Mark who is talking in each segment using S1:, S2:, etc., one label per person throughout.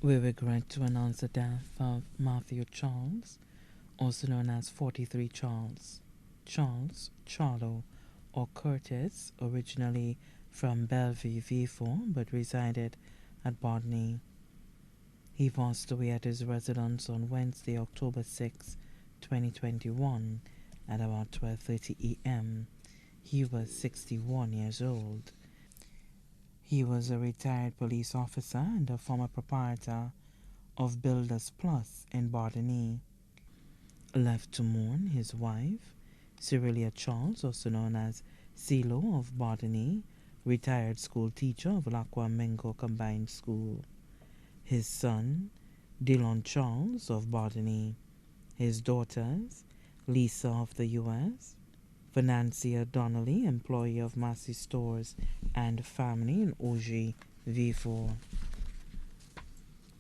S1: We regret to announce the death of Matthew Charles, also known as 43 Charles. Charles, Charlo, or Curtis, originally from Bellevue, V4, but resided at Botany. He passed away at his residence on Wednesday, October 6, 2021, at about 12:30 a.m. He was 61 years old. He was a retired police officer and a former proprietor of Builders Plus in Botany. Left to mourn his wife, Cyrilia Charles, also known as CeeLo of Botany, retired school teacher of Lacqua Mingo Combined School. His son, Dillon Charles of Botany. His daughters, Lisa of the U.S., Financia Donnelly, employee of Massey Stores and Family in Augie, V4.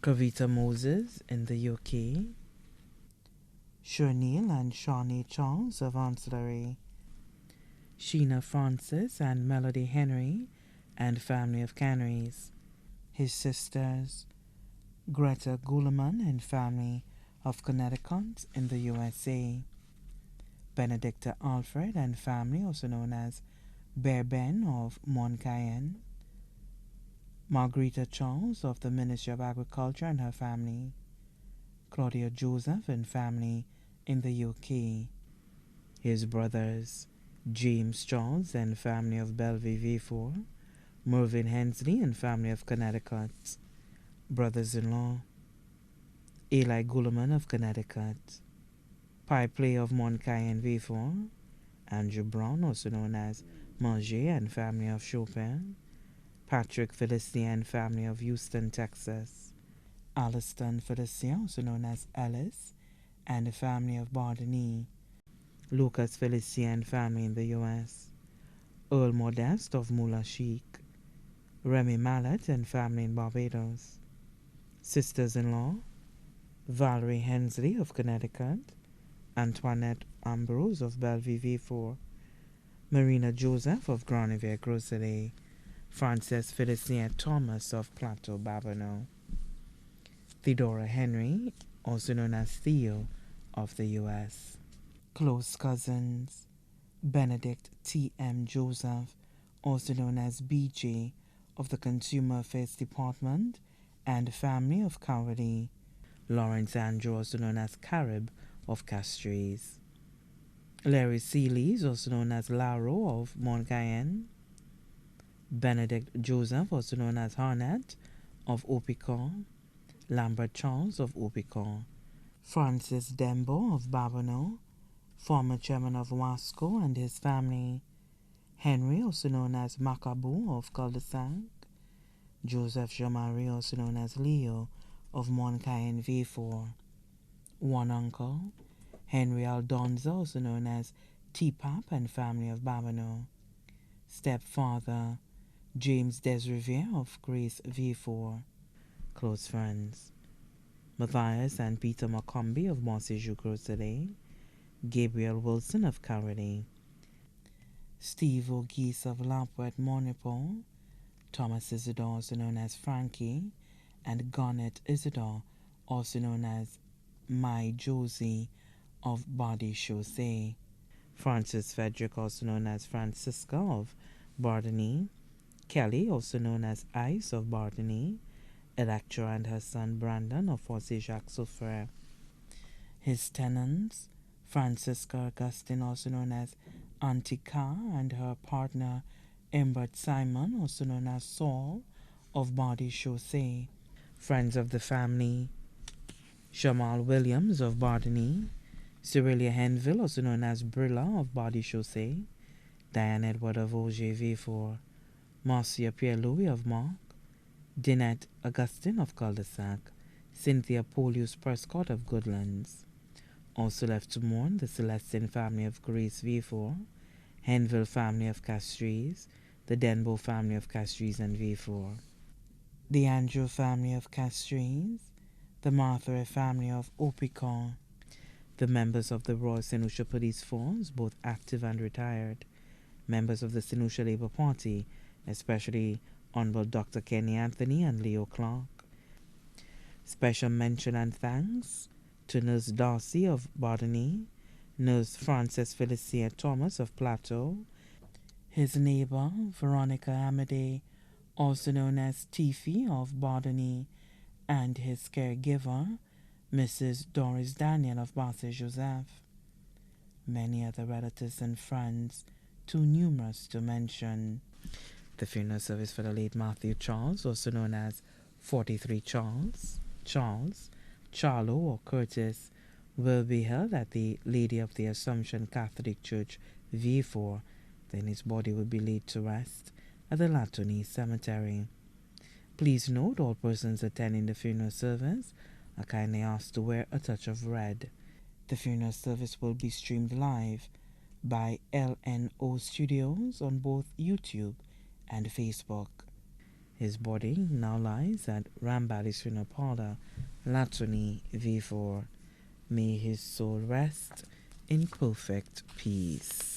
S1: Kavita Moses in the UK. Shernil and Shawnee Charles of Ancillary. Sheena Francis and Melody Henry and Family of Canaries. His sisters, Greta Guleman and Family of Connecticut in the USA. Benedicta Alfred and family, also known as Bear Ben of Mont Cayenne. Margarita Charles of the Ministry of Agriculture and her family. Claudia Joseph and family in the UK. His brothers, James Charles and family of Bellevue V4. Mervyn Hensley and family of Connecticut. Brothers-in-law, Eli Guleman of Connecticut. Pipe player of Mont Cayenne V4, Andrew Brown, also known as Manger and family of Chopin. Patrick Felicien and family of Houston, Texas. Alliston Felicien, also known as Ellis, and the family of Bardini. Lucas Felicien and family in the U.S. Earl Modeste of Moula Chic. Remy Mallet and family in Barbados. Sisters-in-law, Valerie Hensley of Connecticut. Antoinette Ambrose of Bellevue V4, Marina Joseph of Granivier Grosselet, Frances Felicien Thomas of Plateau Babonneau, Theodora Henry, also known as Theo, of the U.S. Close cousins, Benedict T.M. Joseph, also known as BJ, of the Consumer Affairs Department and family of Cowardly, Lawrence Andrew, also known as Carib, of Castries. Larry Seeley, also known as Laro of Mont Cayenne. Benedict Joseph, also known as Harnett of Opicon. Lambert Charles of Opicon. Francis Dembo of Babonneau, former chairman of Wasco and his family. Henry, also known as Macabou of Cul-de-Sac. Joseph Jamari, also known as Leo of Mont Cayenne V4. One uncle, Henry Aldonza, also known as T-Pap and family of Babonneau. Stepfather, James Desriviere of Grace V4. Close friends, Matthias and Peter Macombi of Montséjour Grosselet. Gabriel Wilson of Caroli. Steve O'Geese of Lampwet Monipole. Thomas Isidore, also known as Frankie. And Garnet Isidore, also known as My Josie of Body Chaussee. Francis Frederick, also known as Francisca of Bardeny. Kelly, also known as Ice of Bardeny. Electra and her son Brandon of Fossé Jacques Souffre. His tenants, Francisca Augustine, also known as Auntie Car, and her partner Imbert Simon, also known as Saul of Body Chaussee. Friends of the family, Jamal Williams of Bardeny, Cyrilia Henville, also known as Brilla of Body Chaussee, Diane Edward of Auger V4, Marcia Pierre-Louis of Mark, Dinette Augustine of Cul-de-Sac, Cynthia Polius Prescott of Goodlands. Also left to mourn the Celestine family of Grace V4, Henville family of Castries, the Denbo family of Castries and V4, the Andrew family of Castries, the Martha family of Opicon, the members of the Royal St. Lucia Police Force, both active and retired, members of the St. Lucia Labour Party, especially Honorable Dr. Kenny Anthony and Leo Clark, Special mention and thanks to Nurse Darcy of Bardony, Nurse Frances Felicia Thomas of Plateau, his neighbor Veronica Amadei, also known as Tiffy of Bardony, and his caregiver, Mrs. Doris Daniel of Basse Joseph. Many other relatives and friends, too numerous to mention. The funeral service for the late Matthew Charles, also known as 43 Charles, Charlo or Curtis, will be held at the Lady of the Assumption Catholic Church, V4. Then his body will be laid to rest at the Latony Cemetery. Please note all persons attending the funeral service are kindly asked to wear a touch of red. The funeral service will be streamed live by LNO Studios on both YouTube and Facebook. His body now lies at Rambally's Funeral Parlor, Latony, V4. May his soul rest in perfect peace.